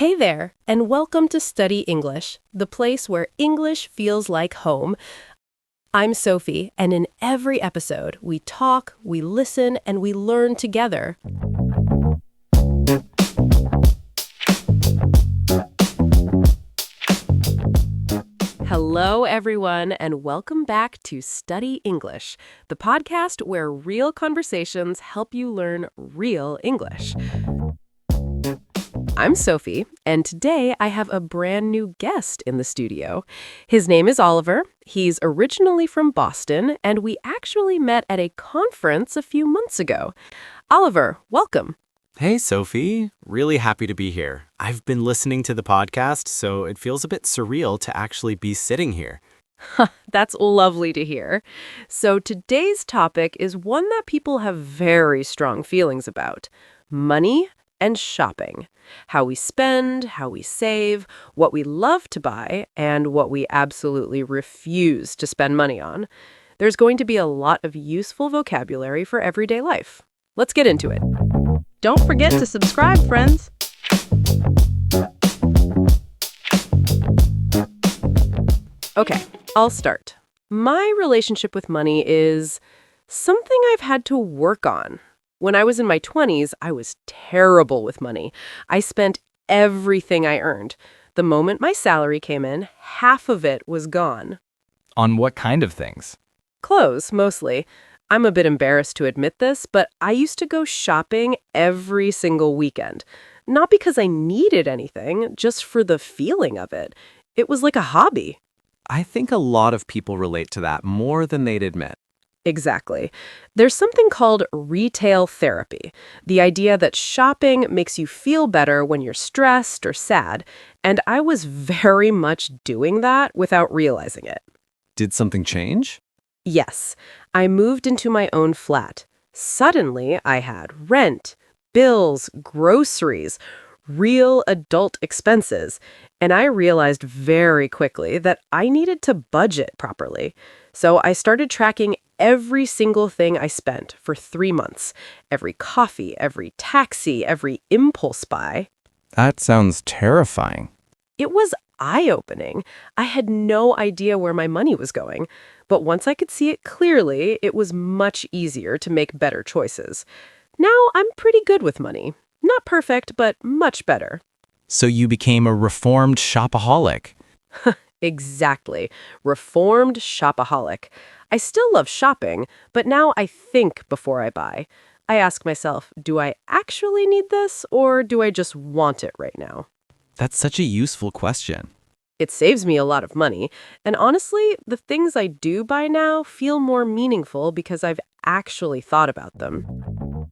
Hey there, and welcome to Study English, the place where English feels like home. I'm Sophie, and in every episode, we talk, we listen, and we learn together. Hello, everyone, and welcome back to Study English, the podcast where real conversations help you learn real English. I'm Sophie, and today I have a brand new guest in the studio. His name is Oliver. He's originally from Boston, and we actually met at a conference a few months ago. Oliver, welcome. Hey, Sophie. Really happy to be here. I've been listening to the podcast, so it feels a bit surreal to actually be sitting here. That's lovely to hear. So today's topic is one that people have very strong feelings about: money and shopping. How we spend, how we save, what we love to buy, and what we absolutely refuse to spend money on. There's going to be a lot of useful vocabulary for everyday life. Let's get into it. Don't forget to subscribe, friends. Okay, I'll start. My relationship with money is something I've had to work on. When I was in my 20s, I was terrible with money. I spent everything I earned. The moment my salary came in, half of it was gone. On what kind of things? Clothes, mostly. I'm a bit embarrassed to admit this, but I used to go shopping every single weekend. Not because I needed anything, just for the feeling of it. It was like a hobby. I think a lot of people relate to that more than they'd admit. Exactly. There's something called retail therapy, the idea that shopping makes you feel better when you're stressed or sad, and I was very much doing that without realizing it. Did something change? Yes, I moved into my own flat. Suddenly, I had rent, bills, groceries, real adult expenses, and I realized very quickly that I needed to budget properly. So I started tracking every single thing I spent for 3 months. Every coffee, every taxi, every impulse buy. That sounds terrifying. It was eye-opening. I had no idea where my money was going. But once I could see it clearly, it was much easier to make better choices. Now I'm pretty good with money. Not perfect, but much better. So you became a reformed shopaholic. Exactly. Reformed shopaholic. I still love shopping, but now I think before I buy. I ask myself, do I actually need this, or do I just want it right now? That's such a useful question. It saves me a lot of money, and honestly, the things I do buy now feel more meaningful because I've actually thought about them.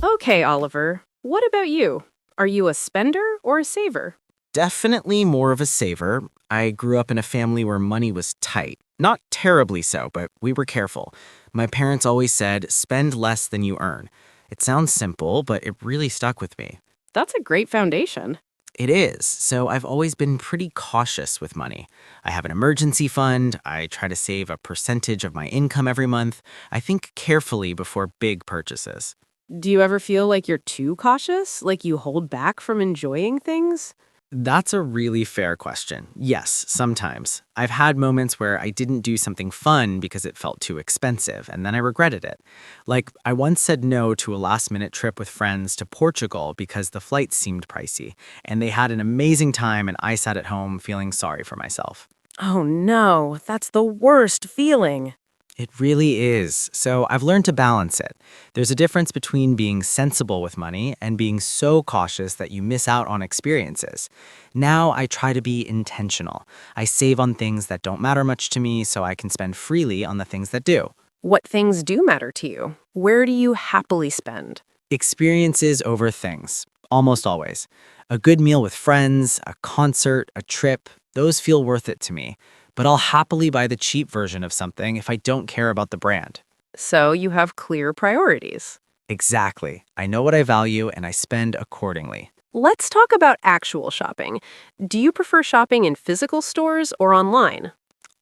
Okay, Oliver, what about you? Are you a spender or a saver? Definitely more of a saver. I grew up in a family where money was tight. Not terribly so, but we were careful. My parents always said, spend less than you earn. It sounds simple, but it really stuck with me. That's a great foundation. It is, so I've always been pretty cautious with money. I have an emergency fund. I try to save a percentage of my income every month. I think carefully before big purchases. Do you ever feel like you're too cautious? Like you hold back from enjoying things? That's a really fair question. Yes, sometimes. I've had moments where I didn't do something fun because it felt too expensive, and then I regretted it. Like, I once said no to a last-minute trip with friends to Portugal because the flights seemed pricey, and they had an amazing time, and I sat at home feeling sorry for myself. Oh no, that's the worst feeling. It really is. So I've learned to balance it. There's a difference between being sensible with money and being so cautious that you miss out on experiences. Now I try to be intentional. I save on things that don't matter much to me so I can spend freely on the things that do. What things do matter to you? Where do you happily spend? Experiences over things. Almost always. A good meal with friends, a concert, a trip, those feel worth it to me. But I'll happily buy the cheap version of something if I don't care about the brand. So you have clear priorities. Exactly. I know what I value and I spend accordingly. Let's talk about actual shopping. Do you prefer shopping in physical stores or online?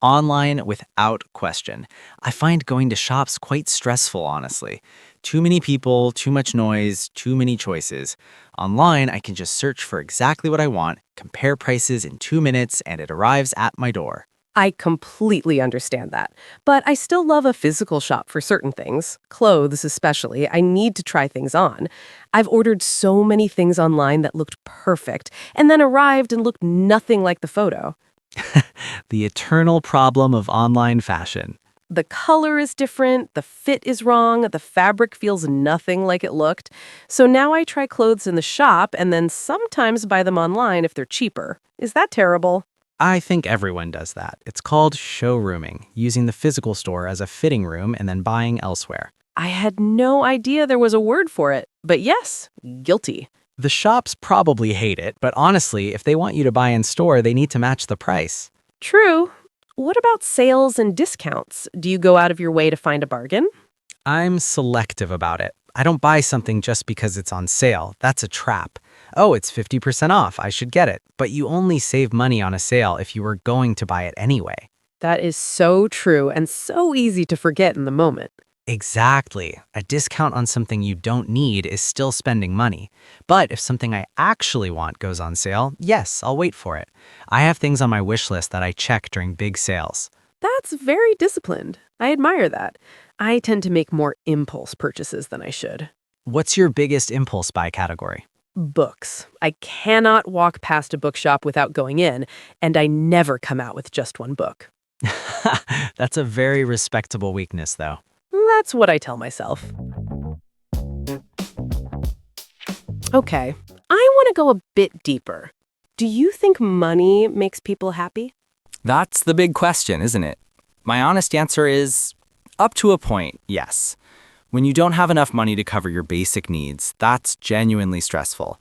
Online, without question. I find going to shops quite stressful, honestly. Too many people, too much noise, too many choices. Online, I can just search for exactly what I want, compare prices in 2 minutes, and it arrives at my door. I completely understand that. But I still love a physical shop for certain things, clothes especially. I need to try things on. I've ordered so many things online that looked perfect and then arrived and looked nothing like the photo. The eternal problem of online fashion. The color is different, the fit is wrong, the fabric feels nothing like it looked. So now I try clothes in the shop and then sometimes buy them online if they're cheaper. Is that terrible? I think everyone does that. It's called showrooming, using the physical store as a fitting room and then buying elsewhere. I had no idea there was a word for it, but yes, guilty. The shops probably hate it, but honestly, if they want you to buy in store, they need to match the price. True. What about sales and discounts? Do you go out of your way to find a bargain? I'm selective about it. I don't buy something just because it's on sale. That's a trap. Oh, it's 50% off. I should get it. But you only save money on a sale if you were going to buy it anyway. That is so true and so easy to forget in the moment. Exactly. A discount on something you don't need is still spending money. But if something I actually want goes on sale, yes, I'll wait for it. I have things on my wish list that I check during big sales. That's very disciplined. I admire that. I tend to make more impulse purchases than I should. What's your biggest impulse buy category? Books. I cannot walk past a bookshop without going in, and I never come out with just one book. That's a very respectable weakness, though. That's what I tell myself. Okay, I want to go a bit deeper. Do you think money makes people happy? That's the big question, isn't it? My honest answer is, up to a point, yes. When you don't have enough money to cover your basic needs, that's genuinely stressful.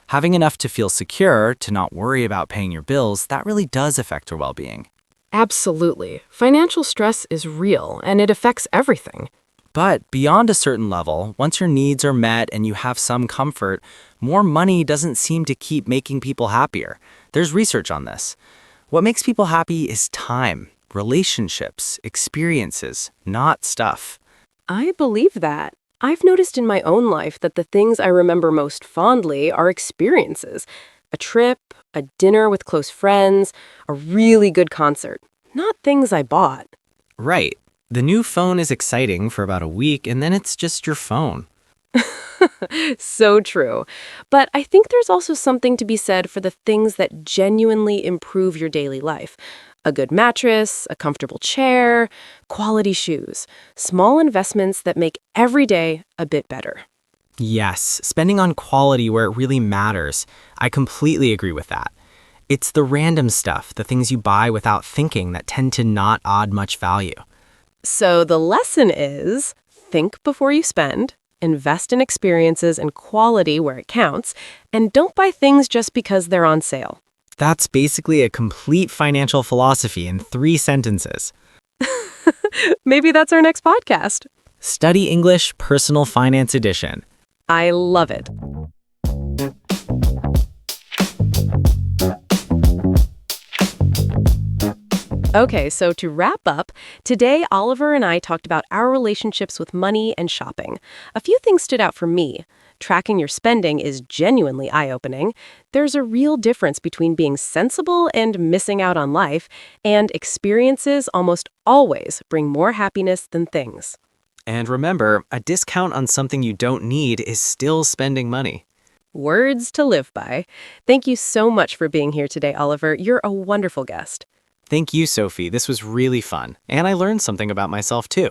Having enough to feel secure, to not worry about paying your bills, that really does affect your well-being. Absolutely. Financial stress is real, and it affects everything. But beyond a certain level, once your needs are met and you have some comfort, more money doesn't seem to keep making people happier. There's research on this. What makes people happy is time, relationships, experiences, not stuff. I believe that. I've noticed in my own life that the things I remember most fondly are experiences. A trip, a dinner with close friends, a really good concert. Not things I bought. Right. The new phone is exciting for about a week, and then it's just your phone. So true. But I think there's also something to be said for the things that genuinely improve your daily life. A good mattress, a comfortable chair, quality shoes. Small investments that make every day a bit better. Yes, spending on quality where it really matters. I completely agree with that. It's the random stuff, the things you buy without thinking that tend to not add much value. So the lesson is, think before you spend, invest in experiences and quality where it counts, and don't buy things just because they're on sale. That's basically a complete financial philosophy in 3 sentences. Maybe that's our next podcast. Study English Personal Finance Edition. I love it. Okay, so to wrap up, today Oliver and I talked about our relationships with money and shopping. A few things stood out for me. Tracking your spending is genuinely eye-opening. There's a real difference between being sensible and missing out on life, and experiences almost always bring more happiness than things. And remember, a discount on something you don't need is still spending money. Words to live by. Thank you so much for being here today, Oliver. You're a wonderful guest. Thank you, Sophie. This was really fun. And I learned something about myself, too.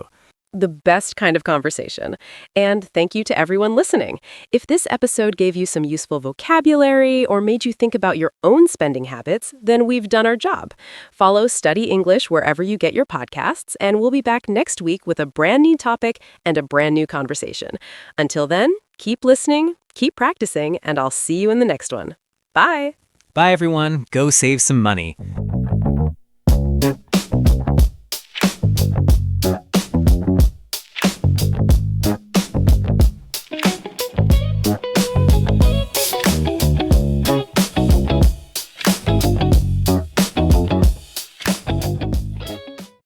The best kind of conversation. And thank you to everyone listening. If this episode gave you some useful vocabulary or made you think about your own spending habits, then we've done our job. Follow Study English wherever you get your podcasts, and we'll be back next week with a brand new topic and a brand new conversation. Until then, keep listening, keep practicing, and I'll see you in the next one. Bye! Bye, everyone. Go save some money.